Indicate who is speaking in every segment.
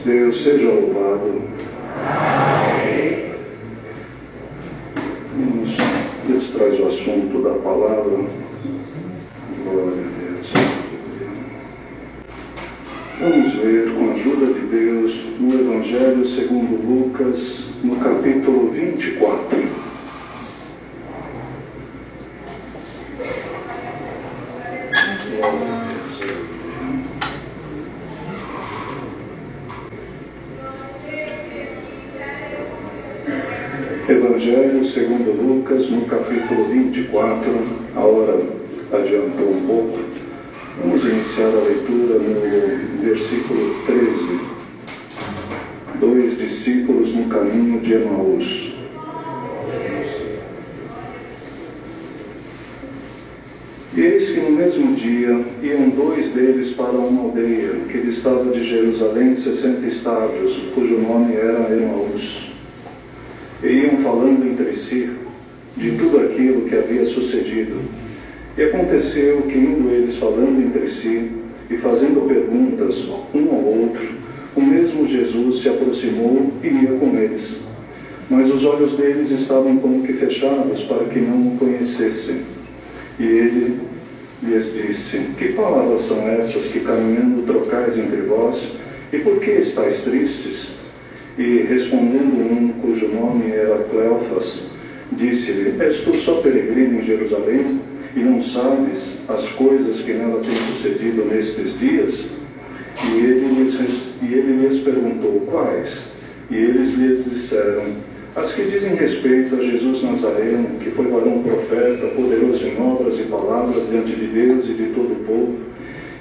Speaker 1: Deus seja louvado. Deus traz o assunto da palavra. Glória a Deus. Vamos ler, com a ajuda de Deus, no Evangelho segundo Lucas, no capítulo 24. Evangelho segundo Lucas, no capítulo 24, a hora adiantou um pouco. Vamos iniciar a leitura no versículo 13. 2 discípulos no caminho de Emaús. E eis que no mesmo dia iam 2 deles para uma aldeia que distava de Jerusalém 60 estádios, cujo nome era Emaús. E iam falando entre si de tudo aquilo que havia sucedido. E aconteceu que, indo eles falando entre si e fazendo perguntas um ao outro, o mesmo Jesus se aproximou e ia com eles. Mas os olhos deles estavam como que fechados para que não o conhecessem. E ele lhes disse: Que palavras são essas que caminhando trocais entre vós? E por que estáis tristes? E respondendo um, cujo nome era Cleofas, disse-lhe: És tu só peregrino em Jerusalém, e não sabes as coisas que nela têm sucedido nestes dias? E ele lhes perguntou: Quais? E eles lhes disseram: As que dizem respeito a Jesus Nazareno, que foi varão profeta, poderoso em obras e palavras diante de Deus e de todo o povo,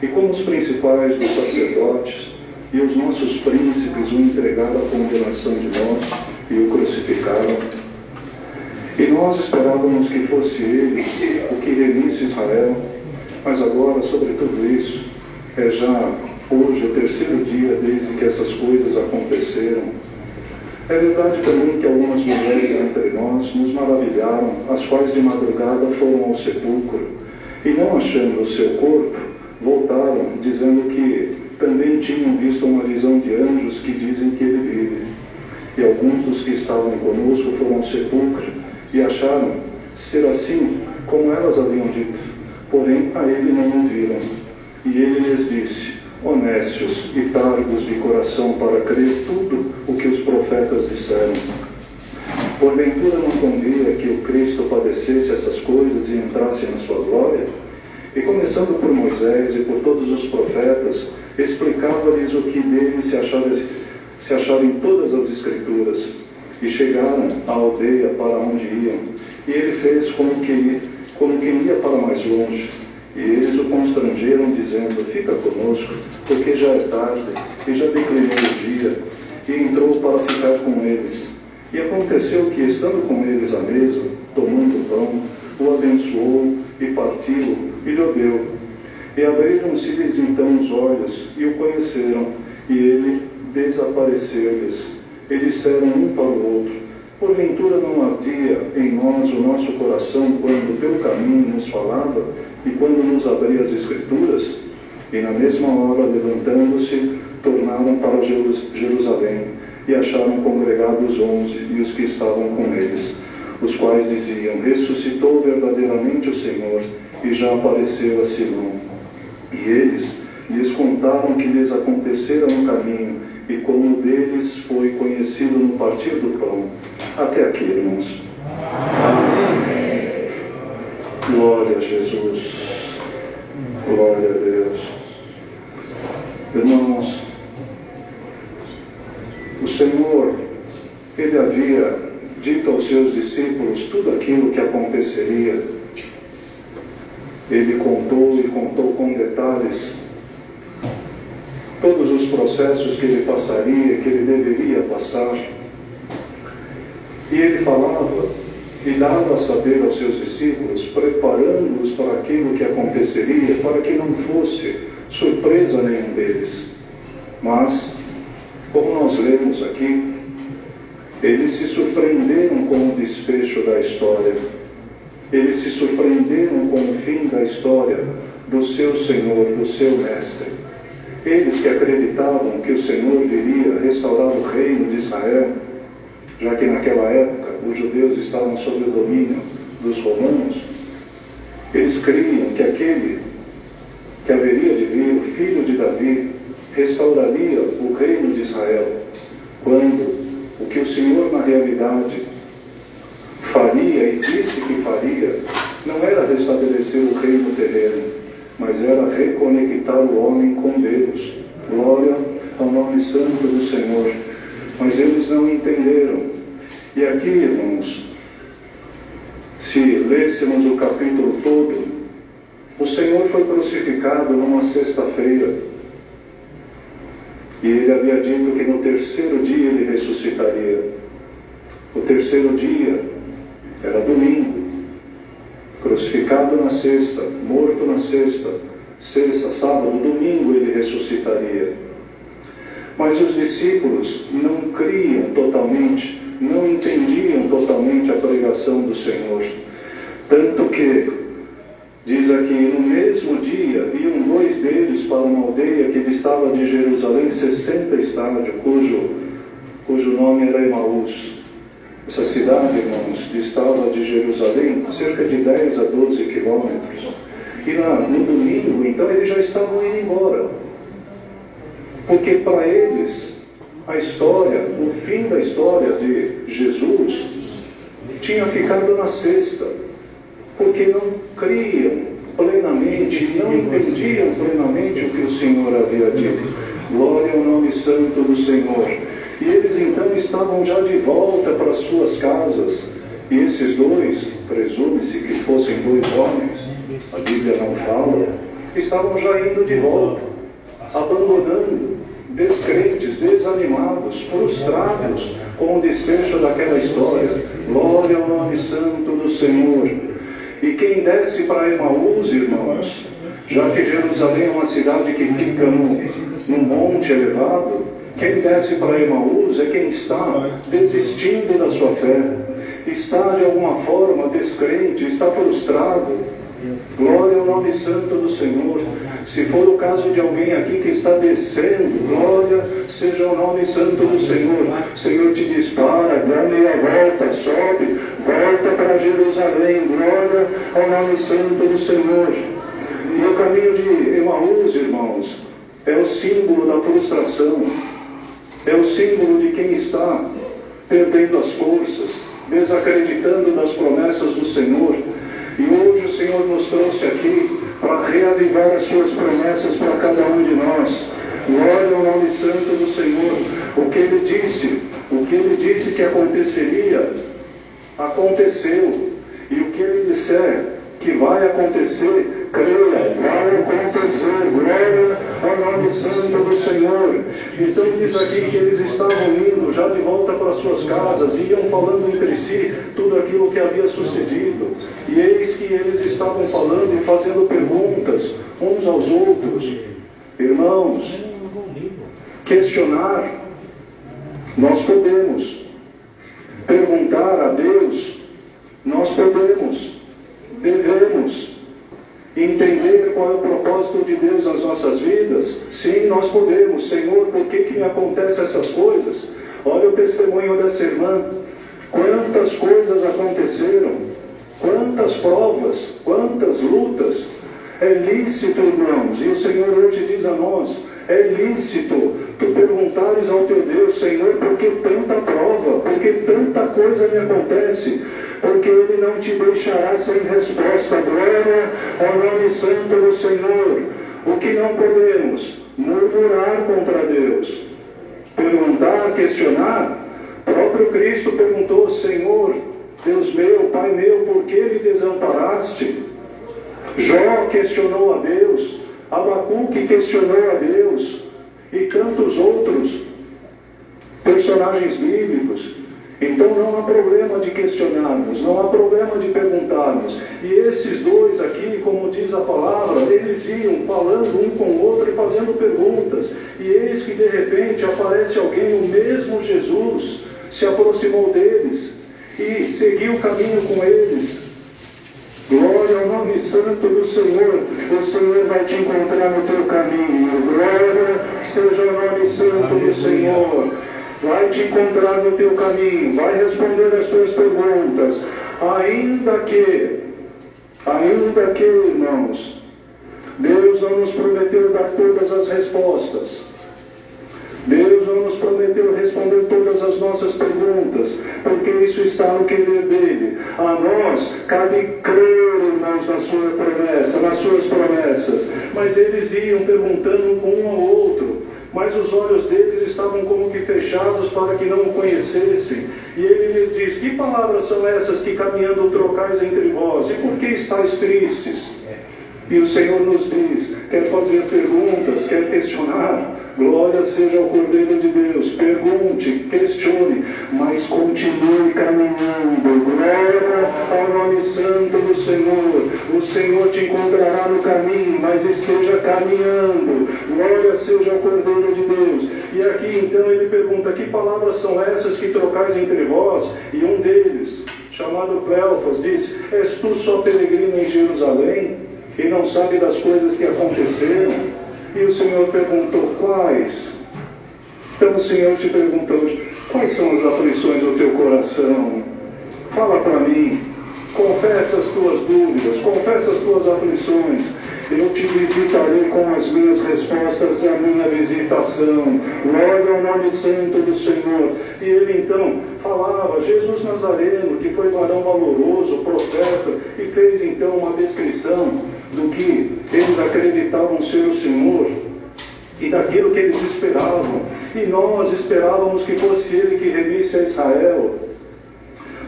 Speaker 1: e como os principais dos sacerdotes e os nossos príncipes o entregaram à condenação de morte e o crucificaram. E nós esperávamos que fosse ele o que remisse Israel, mas agora, sobre tudo isso, é já hoje o 3º dia desde que essas coisas aconteceram. É verdade também que algumas mulheres entre nós nos maravilharam, as quais de madrugada foram ao sepulcro, e não achando o seu corpo, voltaram, dizendo que também tinham visto uma visão de anjos que dizem que ele vive. E alguns dos que estavam conosco foram ao sepulcro e acharam ser assim como elas haviam dito, porém a ele não o viram. E ele lhes disse: Honestos e tardos de coração para crer tudo o que os profetas disseram. Porventura não convinha que o Cristo padecesse essas coisas e entrasse na sua glória? E começando por Moisés e por todos os profetas, explicava-lhes o que dele se achava em todas as Escrituras. E chegaram à aldeia para onde iam, e ele fez como quem ia para mais longe. E eles o constrangeram, dizendo: Fica conosco, porque já é tarde, e já declinou o dia. E entrou para ficar com eles. E aconteceu que, estando com eles à mesa, tomando o pão, o abençoou e partiu e lhe deu. E abriram-se-lhes então os olhos e o conheceram, e ele desapareceu-lhes. E disseram um para o outro: Porventura não ardia em nós o nosso coração quando pelo caminho nos falava e quando nos abria as Escrituras? E na mesma hora, levantando-se, tornaram para Jerusalém e acharam congregados 11 e os que estavam com eles, os quais diziam: Ressuscitou verdadeiramente o Senhor e já apareceu a Simão. E eles lhes contaram o que lhes acontecera no caminho e como deles foi conhecido no partir do pão. Até aqui, irmãos. Amém. Glória a Jesus. Glória a Deus. Irmãos, o Senhor, Ele havia dito aos seus discípulos tudo aquilo que aconteceria. Ele contou e contou com detalhes todos os processos que ele passaria, que ele deveria passar. E ele falava e dava a saber aos seus discípulos, preparando-os para aquilo que aconteceria, para que não fosse surpresa nenhum deles. Mas, como nós lemos aqui, eles se surpreenderam com o desfecho da história. Eles se surpreenderam com o fim da história do seu Senhor, do seu Mestre. Eles que acreditavam que o Senhor viria restaurar o reino de Israel, já que naquela época os judeus estavam sob o domínio dos romanos, eles criam que aquele que haveria de vir, o filho de Davi, restauraria o reino de Israel, quando o que o Senhor na realidade faria e disse que faria, não era restabelecer o reino terreno, mas era reconectar o homem com Deus. Glória ao nome santo do Senhor. Mas eles não entenderam. E aqui, irmãos, se lêssemos o capítulo todo, o Senhor foi crucificado numa sexta-feira. E ele havia dito que no terceiro dia ele ressuscitaria. O terceiro dia era domingo. Crucificado na sexta, morto na sexta, sábado, domingo ele ressuscitaria. Mas os discípulos não criam totalmente, não entendiam totalmente a pregação do Senhor. Tanto que, diz aqui, no mesmo dia, iam 2 deles para uma aldeia que distava de Jerusalém 60 estádios, cujo nome era Emaús. Essa cidade, irmãos, distava de Jerusalém cerca de 10 a 12 quilômetros. E no domingo, então, eles já estavam indo embora. Porque para eles, a história, o fim da história de Jesus, tinha ficado na sexta. Porque não criam plenamente, não entendiam plenamente o que o Senhor havia dito. Glória ao nome santo do Senhor. E eles então estavam já de volta para suas casas. E esses 2, presume-se que fossem 2 homens, a Bíblia não fala, estavam já indo de volta, abandonando, descrentes, desanimados, frustrados com o desfecho daquela história. Glória ao nome santo do Senhor. E quem desce para Emaús, irmãos, já que Jerusalém é uma cidade que fica num monte elevado, quem desce para Emaús é quem está desistindo da sua fé, está de alguma forma descrente, está frustrado. Glória ao nome santo do Senhor. Se for o caso de alguém aqui que está descendo, glória seja o nome santo do Senhor. O Senhor te diz, dá meia volta, sobe, volta para Jerusalém. Glória ao nome santo do Senhor. E o caminho de Emaús, irmãos, é o símbolo da frustração. É o símbolo de quem está perdendo as forças, desacreditando das promessas do Senhor. E hoje o Senhor nos trouxe aqui para reavivar as suas promessas para cada um de nós. Glória ao nome santo do Senhor. O que Ele disse que aconteceria, aconteceu. E o que Ele disser que vai acontecer, creia, vai acontecer. Glória ao nome santo do Senhor. Então diz aqui que eles estavam indo já de volta para suas casas, e iam falando entre si tudo aquilo que havia sucedido. E eis que eles estavam falando e fazendo perguntas uns aos outros. Irmãos, questionar, nós podemos. Perguntar a Deus, nós podemos. Devemos entender qual é o propósito de Deus nas nossas vidas. Sim, nós podemos. Senhor, por que me acontecem essas coisas? Olha o testemunho dessa irmã. Quantas coisas aconteceram, quantas provas, quantas lutas. É lícito, irmãos, e o Senhor hoje diz a nós, é lícito tu perguntares ao teu Deus, Senhor, por que tanta prova, por que tanta coisa me acontece? Porque Ele não te deixará sem resposta. Glória ao nome santo do Senhor. O que não podemos? Murmurar contra Deus. Perguntar, questionar. O próprio Cristo perguntou, Senhor, Deus meu, Pai meu, por que me desamparaste? Jó questionou a Deus. Abacuque questionou a Deus. E tantos outros personagens bíblicos. Então não há problema de questionarmos, não há problema de perguntarmos. E esses 2 aqui, como diz a palavra, eles iam falando um com o outro e fazendo perguntas. E eis que de repente aparece alguém, o mesmo Jesus, se aproximou deles e seguiu o caminho com eles. Glória ao nome santo do Senhor. O Senhor vai te encontrar no teu caminho. Glória seja o nome santo do Senhor. Vai te encontrar no teu caminho. Vai responder as tuas perguntas. Ainda que, irmãos, Deus não nos prometeu dar todas as respostas. Deus não nos prometeu responder todas as nossas perguntas, porque isso está no querer dele. A nós cabe crer, irmãos, na sua promessa, nas suas promessas. Mas eles iam perguntando um ao outro, mas os olhos deles estavam como que fechados para que não o conhecessem. E ele lhes diz: que palavras são essas que caminhando trocais entre vós? E por que estáis tristes? E o Senhor nos diz: quer fazer perguntas, quer questionar? Glória seja ao Cordeiro de Deus. Pergunte, questione, mas continue caminhando. Glória ao nome santo do Senhor. O Senhor te encontrará no caminho, mas esteja caminhando. Glória seja ao Cordeiro de Deus. E aqui então ele pergunta: que palavras são essas que trocais entre vós? E um deles, chamado Cleofas, diz: és tu só peregrino em Jerusalém e não sabe das coisas que aconteceram? E o Senhor perguntou: quais? Então o Senhor te pergunta hoje: quais são as aflições do teu coração? Fala para mim, confessa as tuas dúvidas, confessa as tuas aflições. Eu te visitarei com as minhas respostas à minha visitação. Glória ao nome santo do Senhor. E ele então falava: Jesus Nazareno, que foi varão valoroso, profeta, e fez então uma descrição do que eles acreditavam ser o Senhor e daquilo que eles esperavam. E nós esperávamos que fosse ele que remisse a Israel.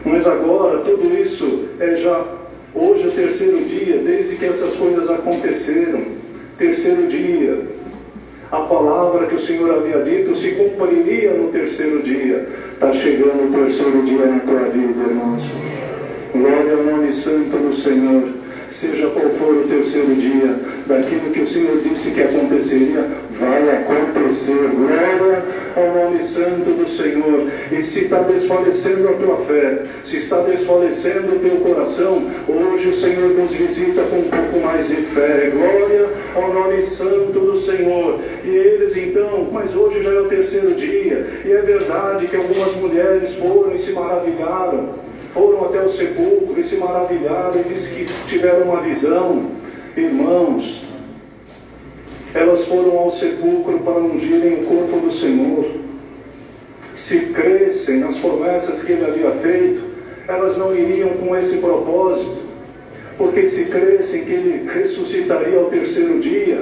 Speaker 1: Mas agora tudo isso é já hoje o terceiro dia, desde que essas coisas aconteceram. Terceiro dia. A palavra que o Senhor havia dito se cumpriria no terceiro dia. Está chegando o terceiro dia na tua vida, irmãos. Glória ao nome santo do Senhor. Seja qual for o terceiro dia, daquilo que o Senhor disse que aconteceria, vai acontecer. Glória ao nome santo do Senhor. E se está desfalecendo a tua fé, se está desfalecendo o teu coração, hoje o Senhor nos visita com um pouco mais de fé. Glória ao nome santo do Senhor. E eles então: mas hoje já é o terceiro dia. E é verdade que algumas mulheres foram e se maravilharam. Foram até o sepulcro e se maravilharam e disse que tiveram uma visão. Irmãos, elas foram ao sepulcro para ungirem o corpo do Senhor. Se crescem nas promessas que ele havia feito, elas não iriam com esse propósito. Porque se crescem que ele ressuscitaria ao terceiro dia,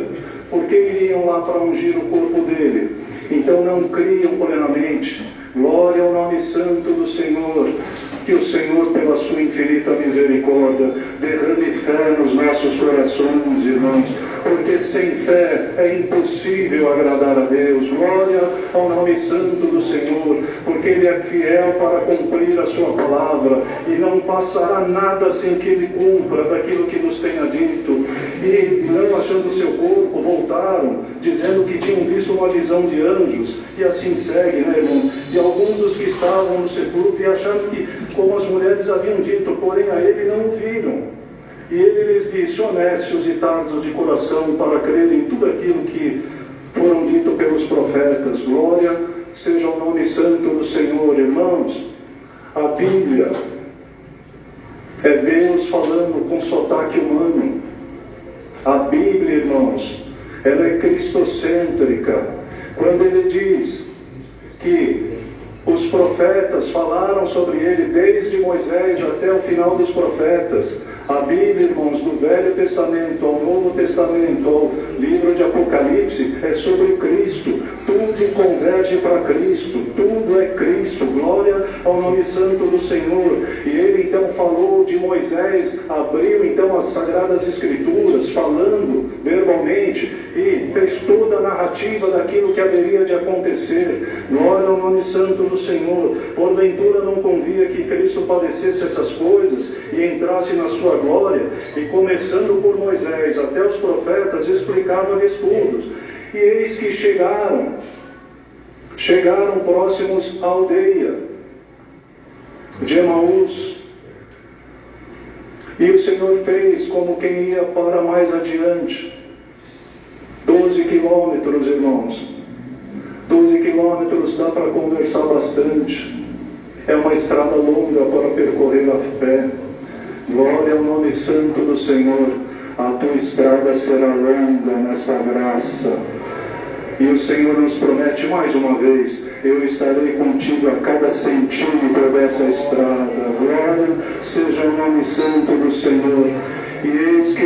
Speaker 1: porque iriam lá para ungir o corpo dele? Então não criam plenamente. Glória ao nome santo do Senhor. Que o Senhor, pela sua infinita misericórdia, derrame fé nos nossos corações, irmãos, porque sem fé é impossível agradar a Deus. Glória ao nome santo do Senhor, porque Ele é fiel para cumprir a sua palavra, e não passará nada sem que Ele cumpra daquilo que nos tenha dito. E não achando seu corpo, voltaram, dizendo que tinham visto uma visão de anjos, e assim segue, né, irmãos? E alguns dos que estavam no sepulcro, e achando que, como as mulheres haviam dito, porém a ele não o viram. E ele lhes disse: honestos e tardos de coração para crer em tudo aquilo que foram dito pelos profetas. Glória seja o nome santo do Senhor. Irmãos, a Bíblia é Deus falando com sotaque humano. A Bíblia, irmãos, ela é cristocêntrica. Quando ele diz que os profetas falaram sobre ele desde Moisés até o final dos profetas. A Bíblia, irmãos, do Velho Testamento ao Novo Testamento, ao livro de Apocalipse, é sobre Cristo. Tudo converge para Cristo, tudo é Cristo. Glória ao nome santo do Senhor. E ele então falou de Moisés, abriu então as Sagradas Escrituras, falando verbalmente, e fez toda a narrativa daquilo que haveria de acontecer. Glória ao nome santo do Senhor. Porventura não convia que Cristo padecesse essas coisas e entrasse na sua glória? E começando por Moisés até os profetas, explicava-lhes tudo. E eis que chegaram próximos à aldeia de Emaús. E o Senhor fez como quem ia para mais adiante. 12 quilômetros, irmãos. 12 quilômetros dá para conversar bastante. É uma estrada longa para percorrer a pé. Glória ao nome santo do Senhor. A tua estrada será longa nessa graça. E o Senhor nos promete mais uma vez: eu estarei contigo a cada centímetro dessa estrada. Glória seja o nome santo do Senhor. E eis que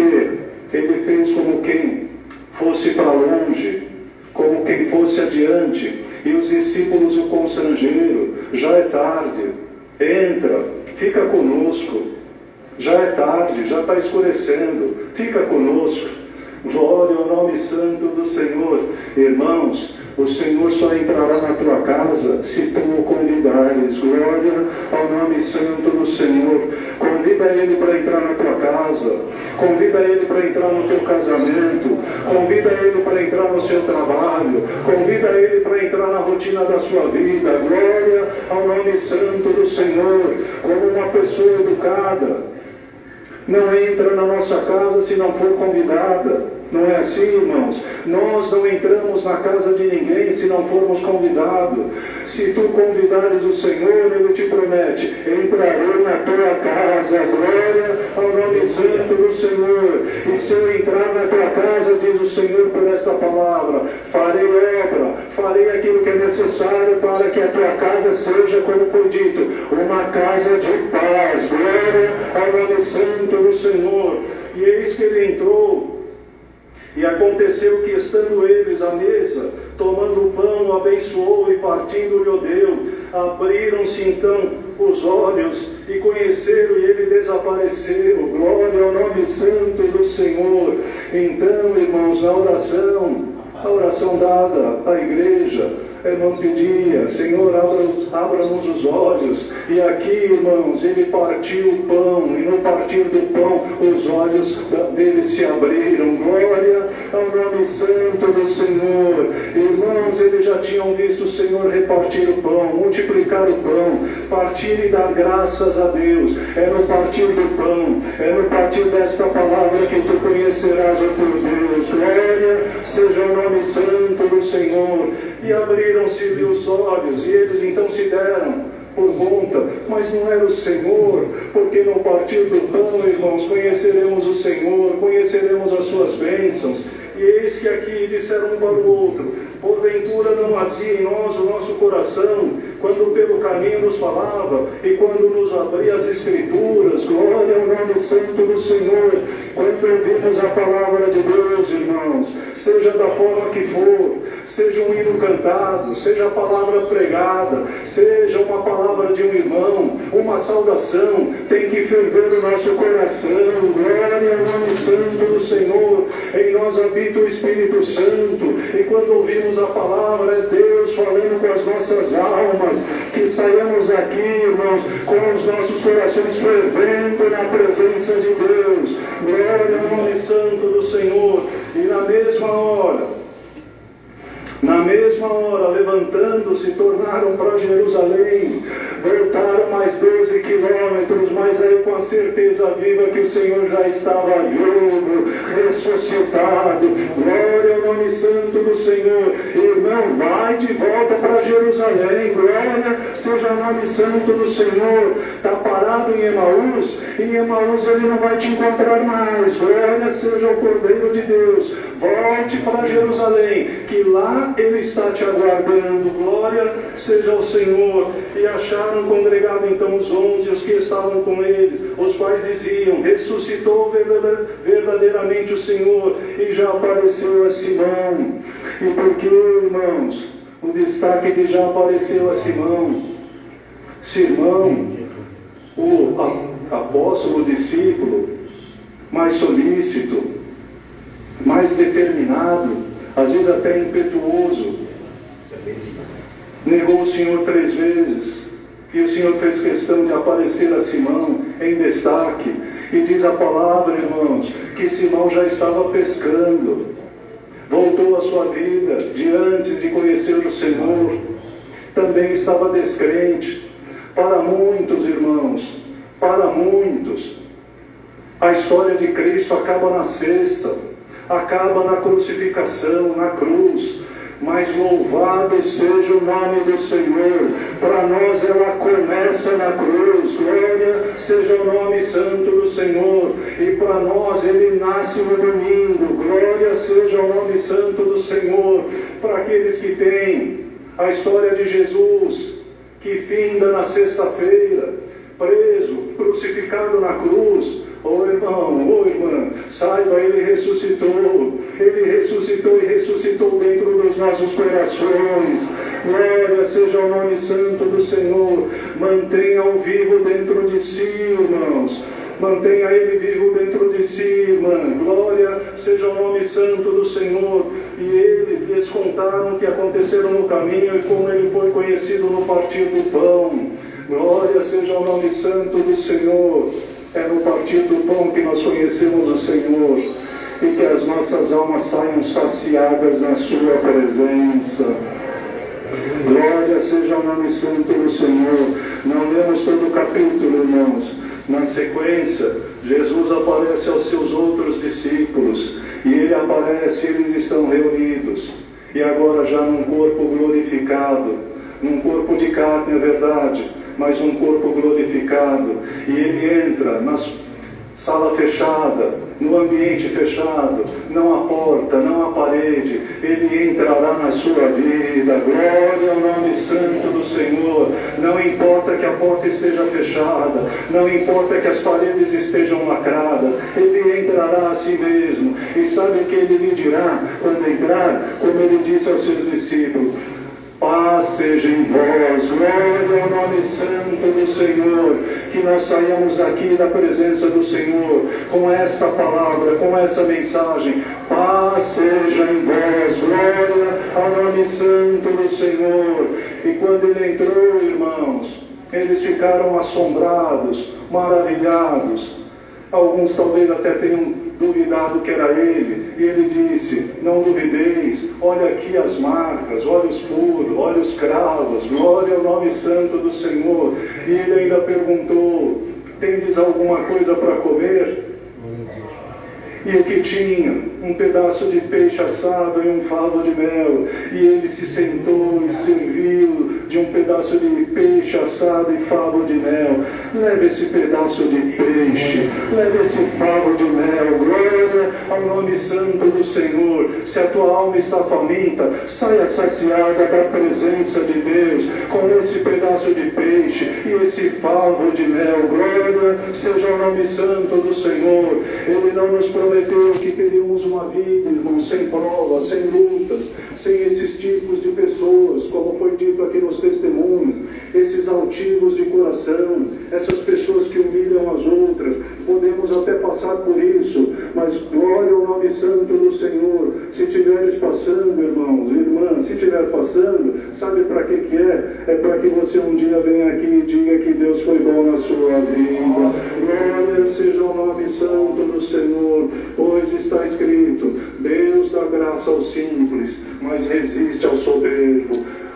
Speaker 1: ele fez como quem fosse para longe, como quem fosse adiante, e os discípulos o constrangeram: já é tarde, entra, fica conosco, já é tarde, já está escurecendo, fica conosco. Glória ao nome santo do Senhor. Irmãos, o Senhor só entrará na tua casa se tu o convidares. Glória ao nome santo do Senhor. Convida Ele para entrar na tua casa. Convida Ele para entrar no teu casamento. Convida Ele para entrar no seu trabalho. Convida Ele para entrar na rotina da sua vida. Glória ao nome santo do Senhor. Como uma pessoa educada não entra na nossa casa se não for convidada. Não é assim, irmãos? Nós não entramos na casa de ninguém se não formos convidados. Se tu convidares o Senhor, Ele te promete: entrarei na tua casa. Glória ao nome santo do Senhor. E se eu entrar na tua casa, diz o Senhor por esta palavra, farei obra, farei aquilo que é necessário para que a tua casa seja, como foi dito, uma casa de paz. Glória ao nome santo do Senhor. E eis que Ele entrou. E aconteceu que, estando eles à mesa, tomando o pão, o abençoou e partindo-lhe o deu. Abriram-se então os olhos e conheceram, e ele desapareceu. Glória ao nome santo do Senhor. Então, irmãos, na oração, a oração dada à igreja, não pedia: Senhor, abra-nos os olhos. E aqui, irmãos, ele partiu o pão, e no partir do pão, os olhos dele se abriram. Glória ao nome santo do Senhor. Irmãos, eles já tinham visto o Senhor repartir o pão, multiplicar o pão, partir e dar graças a Deus. É no partir do pão, é no partir desta palavra que tu conhecerás o teu Deus. Glória seja o nome santo do Senhor. E abriram-se-lhe os olhos, e eles então se deram por conta, mas não era o Senhor, porque no partir do pão, irmãos, conheceremos o Senhor, conheceremos as suas bênçãos. E eis que aqui disseram um para o outro: porventura não havia em nós o nosso coração, quando pelo caminho nos falava, e quando nos abria as Escrituras. Glória ao nome santo do Senhor. Quando ouvimos a palavra de Deus, irmãos, seja da forma que for, seja um hino cantado, seja a palavra pregada, seja uma palavra de um irmão, uma saudação, tem que ferver o nosso coração. Glória ao nome santo do Senhor. Em nós habita o Espírito Santo, e quando ouvimos a palavra, é Deus falando com as nossas almas. Que saiamos daqui, irmãos, com os nossos corações fervendo na presença de Deus. Glória ao nome santo do Senhor. E na mesma hora, levantando-se, tornaram para Jerusalém. Voltaram mais 12 quilômetros, mas aí com a certeza viva que o Senhor já estava vivo, ressuscitado. Glória ao nome santo do Senhor. Irmão, vai de volta para Jerusalém. Glória seja o nome santo do Senhor. Está parado em Emaús ele não vai te encontrar mais. Glória seja o Cordeiro de Deus. Volte para Jerusalém, que lá Ele está te aguardando. Glória seja ao Senhor. E acharam congregado então os 11, os que estavam com eles, os quais diziam: ressuscitou verdadeiramente o Senhor, e já apareceu a Simão. E por que, irmãos, o destaque de já apareceu a Simão? Simão, o apóstolo, o discípulo, mais solícito, mais determinado, às vezes até impetuoso, negou o Senhor 3 vezes. E o Senhor fez questão de aparecer a Simão em destaque. E diz a palavra, irmãos, que Simão já estava pescando, voltou à sua vida de antes de conhecer o Senhor, também estava descrente. Para muitos, irmãos, para muitos, A história de Cristo acaba na sexta, acaba na crucificação, na cruz. Mas louvado seja o nome do Senhor. Para nós ela começa na cruz. Glória seja o nome santo do Senhor. E para nós ele nasce no domingo. Glória seja o nome santo do Senhor. Para aqueles que têm a história de Jesus, que finda na sexta-feira, preso, crucificado na cruz. Ô irmão, ô irmã, saiba, ele ressuscitou e ressuscitou dentro dos nossos corações. Glória seja o nome santo do Senhor. Mantenha-o vivo dentro de si, irmãos. Mantenha ele vivo dentro de si, irmã. Glória seja o nome santo do Senhor. E eles lhes contaram o que aconteceram no caminho e como ele foi conhecido no partir do pão. Glória seja o nome santo do Senhor. É no partir do pão que nós conhecemos o Senhor e que as nossas almas saiam saciadas na sua presença. Glória seja o nome santo do Senhor. Não lemos todo o capítulo, irmãos. Na sequência, Jesus aparece aos seus outros discípulos e ele aparece, eles estão reunidos e agora já num corpo glorificado, num corpo de carne, é verdade, mas um corpo glorificado. E ele entra na sala fechada, no ambiente fechado, não há porta, não há parede. Ele entrará na sua vida. Glória ao nome santo do Senhor. Não importa que a porta esteja fechada, não importa que as paredes estejam lacradas, ele entrará a si mesmo. E sabe o que ele lhe dirá quando entrar? Como ele disse aos seus discípulos: paz seja em vós. Glória ao nome santo do Senhor. Que nós saiamos daqui da presença do Senhor com esta palavra, com essa mensagem. Paz seja em vós. Glória ao nome santo do Senhor. E quando ele entrou, irmãos, eles ficaram assombrados, maravilhados. Alguns talvez até tenham duvidado que era ele, e ele disse: não duvideis, olha aqui as marcas, olha os furos, olha os cravos, glória ao nome santo do Senhor. E ele ainda perguntou: tendes alguma coisa para comer? E o que tinha? Um pedaço de peixe assado e um favo de mel. E ele se sentou e serviu de um pedaço de peixe assado e favo de mel. Leve esse pedaço de peixe, leve esse favo de mel. Glória ao nome santo do Senhor. Se a tua alma está faminta, saia saciada da presença de Deus com esse pedaço de peixe e esse favo de mel. Glória seja o nome santo do Senhor. Ele não nos prometeu que teríamos uma vida, irmãos, sem provas, sem lutas, sem esses tipos de pessoas, como foi dito aqui nos testemunhos, esses altivos de coração, essas pessoas que humilham as outras. Podemos até passar por isso, mas glória ao nome santo do Senhor. Se estiveres passando, irmãos, irmãs, se estiver passando, sabe para que é? É para que você um dia venha aqui e diga que Deus foi bom na sua vida. Glória seja o nome santo do Senhor, pois está escrito: Deus dá graça aos simples, mas resiste ao soberbo.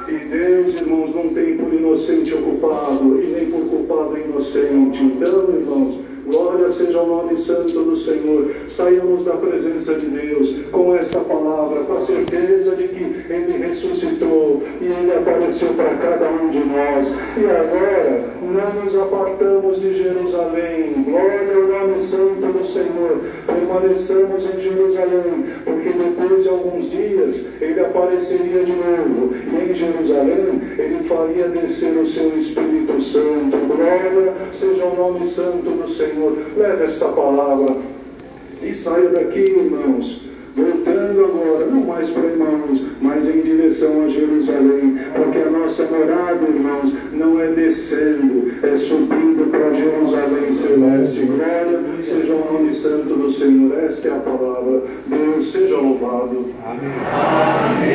Speaker 1: E Deus, irmãos, não tem por inocente o culpado, e nem por culpado inocente. Então, irmãos, glória seja o nome santo do Senhor. Saiamos da presença de Deus com esta palavra, com a certeza de que Ele ressuscitou e Ele apareceu para cada um de nós. E agora não nos apartamos de Jerusalém. Glória ao nome santo do Senhor. Permaneçamos em Jerusalém, porque depois de alguns dias Ele apareceria de novo. E em Jerusalém Ele faria descer o seu Espírito Santo. Glória seja o nome santo do Senhor. Leve esta palavra e saia daqui, irmãos, voltando agora, não mais para Emmaus, mas em direção a Jerusalém, porque a nossa morada, irmãos, não é descendo, é subindo para Jerusalém celeste. Glória seja o nome santo do Senhor. Esta é a palavra. Deus seja louvado. Amém. Amém.